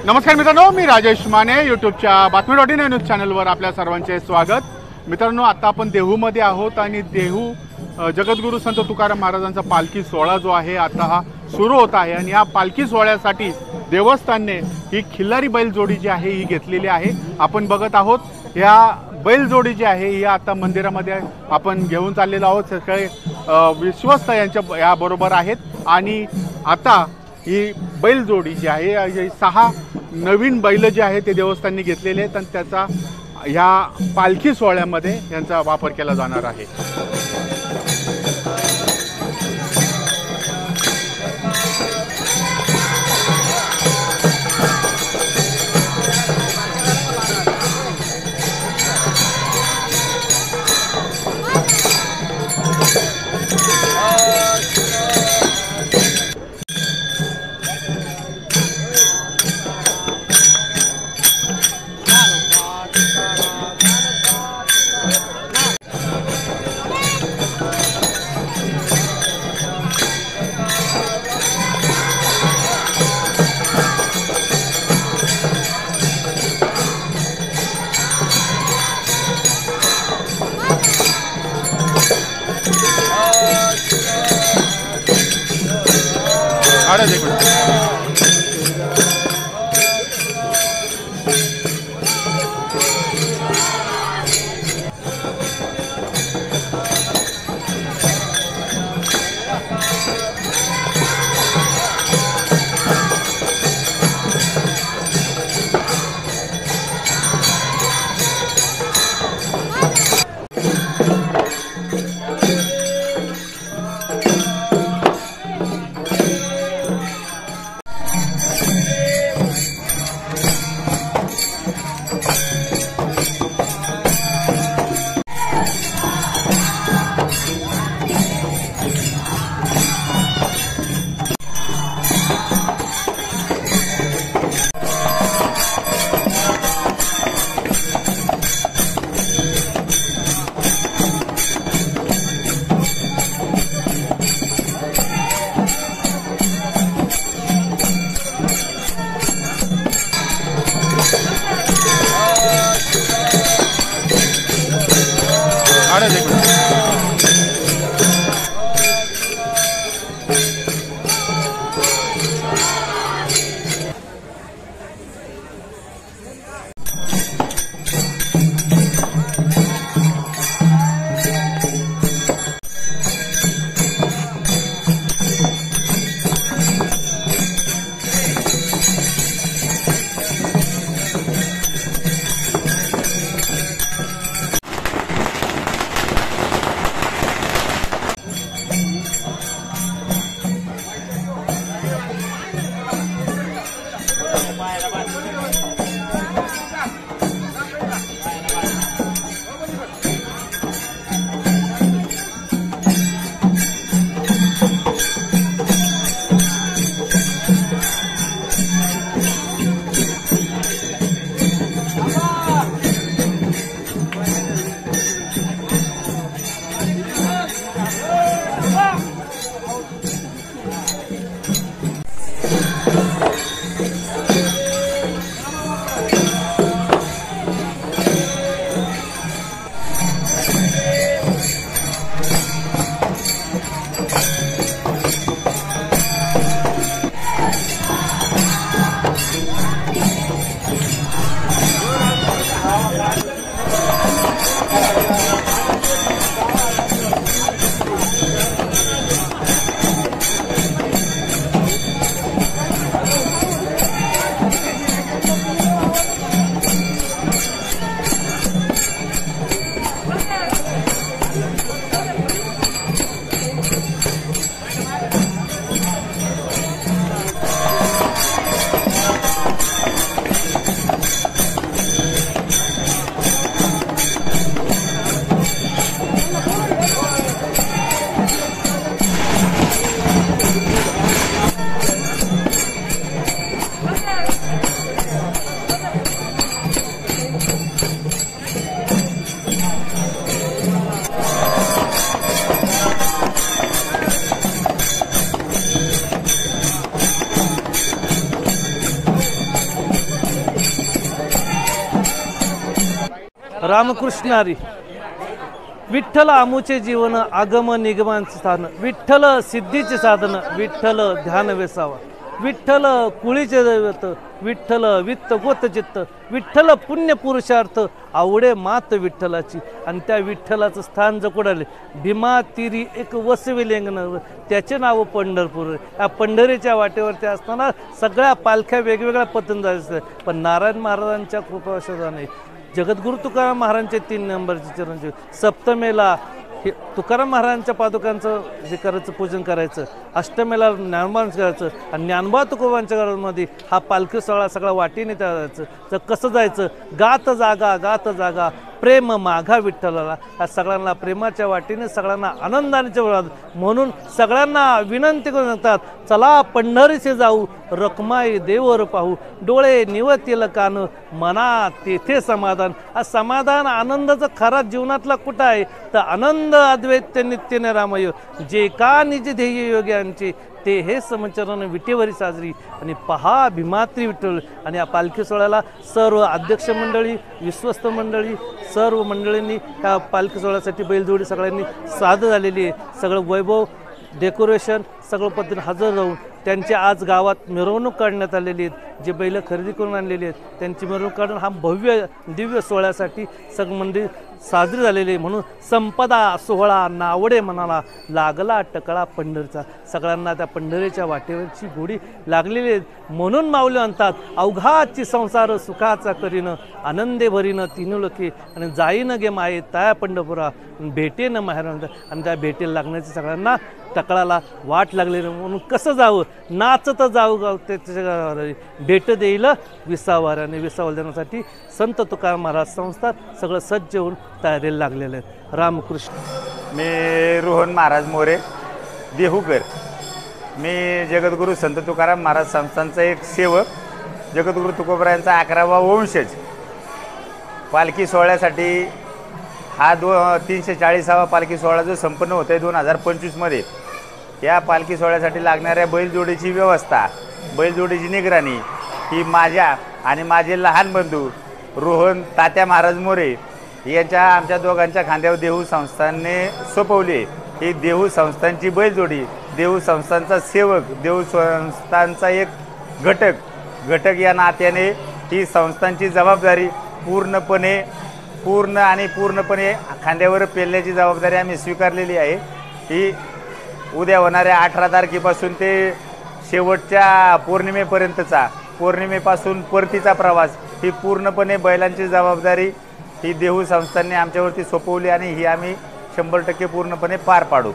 नमस्कार मित्रांनो, मी राजेश माने यूट्यूबच्या बातमी.in न्यूज चॅनलवर आपल्या सर्वांचे स्वागत। मित्रांनो, आता आपण देहूमध्ये आहोत आणि देहू जगद्गुरू संत तुकाराम महाराजांचा पालखी सोहळा जो आहे आता हा सुरू होत आहे आणि या पालखी सोहळ्यासाठी देवस्थानने ही खिल्लारी बैलजोडी जी आहे ही घेतलेली आहे। आपण बघत आहोत या बैलजोडी जी आहे ही आता मंदिरामध्ये आपण घेऊन चाललेलो आहोत। सगळे विश्वस्त यांच्या याबरोबर आहेत आणि आता ही बैलजोडी जी आहे 6 नवीन बैल जे आहे ते देवस्थाननी घेतलेले आहेत आणि त्याचा ह्या पालखी सोहळ्यामध्ये यांचा वापर केला जाणार आहे। रामकृष्ण हरी. विठ्ठल आमुचे जीवन आगम निगमांचे स्थान, विठ्ठल सिद्धीचे साधन, विठ्ठल ध्यान वेसावा, विठ्ठल कुळीचे दैवत, विठ्ठल वित्त गोत चित्त, विठ्ठल पुण्य पुरुषार्थ आवडे मात विठ्ठलाची. आणि त्या विठ्ठलाचं स्थान जकुडाले भीमा तीरी एक वसवी लेंगण, त्याचे नाव पंढरपूर. या पंढरीच्या वाटेवरती असताना सगळ्या पालख्या वेगवेगळ्या पतन असतात, पण नारायण महाराजांच्या कृपाविश्वासाने जगद्गुरु तुकाराम महाराजांचे 3 नंबरचे चिरंजीव सप्तमेला हे तुकाराम महाराजांच्या पादुकांचं जे करायचं पूजन करायचं, अष्टमेला ज्ञानोबांचं करायचं आणि ज्ञानोबा तुकोबांच्या घरामध्ये हा पालखी सोहळा सगळा वाटीने जायचं. तर कसं जायचं? गात जागा प्रेम माघा विठ्ठलाला. या सगळ्यांना प्रेमाच्या वाटीने सगळ्यांना आनंदाने वळात म्हणून सगळ्यांना विनंती करून सांगतात, चला पंढरीचे जाऊ रखमाई देवर पाहू, डोळे निवतील कान मना तेथे समाधान. हा समाधान आनंदाचा खरा जीवनातला कुठं आहे? तर आनंद अद्वैत्य नित्य निरामय जे का निज ध्येय योग्यांचे ते हे समचरण विटेवरी साजरी. आणि पहा भीमात्री विठ्ठल. आणि या पालखी सोहळ्याला सर्व अध्यक्ष मंडळी, विश्वस्त मंडळी, सर्व मंडळींनी ह्या पालखी सोहळ्यासाठी बैलजोडी सगळ्यांनी सादर झालेली आहे. सगळं वैभव डेकोरेशन सगळं पद्धतीने हजर राहून त्यांची आज गावात मिरवणूक काढण्यात आलेली आहेत. जे बैल खरेदी करून आणलेली आहेत त्यांची मिरवणूक काढून हा भव्य दिव्य सोहळ्यासाठी सगळं मंदिर साजरी झालेली आहे. म्हणून संपदा सोहळा नावडे मनाला लागला टकळा पंढरीचा. सगळ्यांना त्या पंढरीच्या वाटेवरची गोडी लागलेली आहे. म्हणून माऊली म्हणतात, अवघाची संसार सुखाचा करीन आनंदे भरीन तीन लोके आणि जाईन गे माये त्या पंढरपुरा भेटेन माहेर. आणि त्या भेटेला लागण्याची सगळ्यांना टकळाला वाट लागलेली. म्हणून कसं जावं? नाचत जाऊ गाव त्याच्या भेट देईल विसावर. आणि विसावर देण्यासाठी संत तुकाराम महाराज संस्थान सगळं सज्ज होऊन तयारीला लागलेलं आहे. रामकृष्ण. मी रोहन महाराज मोरे देहूकर. मी जगद्गुरू संत तुकाराम महाराज संस्थानचा एक सेवक, जगद्गुरू तुकोबरायांचा 11वा वंशज. पालखी सोहळ्यासाठी हा 340वा पालखी सोहळा जो संपन्न होत आहे 2025मध्ये, या पालखी सोहळ्यासाठी लागणाऱ्या बैलजोडीची व्यवस्था, बैलजोडीची निगराणी ही माझ्या आणि माझे लहान बंधू रोहन तात्या महाराज मोरे यांच्या आमच्या दोघांच्या खांद्यावर देहू संस्थानने सोपवली. ही देहू संस्थानची बैलजोडी, देहू संस्थानचा सेवक, देहू संस्थानचा एक घटक या नात्याने ही संस्थानची जबाबदारी पूर्णपणे खांद्यावर पेलण्याची जबाबदारी आम्ही स्वीकारलेली आहे. ही उद्या होणाऱ्या 18 तारखेपासून ते शेवटच्या पौर्णिमेपासून परतीचा प्रवास ही पूर्णपणे बैलांची जबाबदारी ही देहू संस्थांनी आमच्यावरती सोपवली आणि ही आम्ही 100% पूर्णपणे पार पाडू.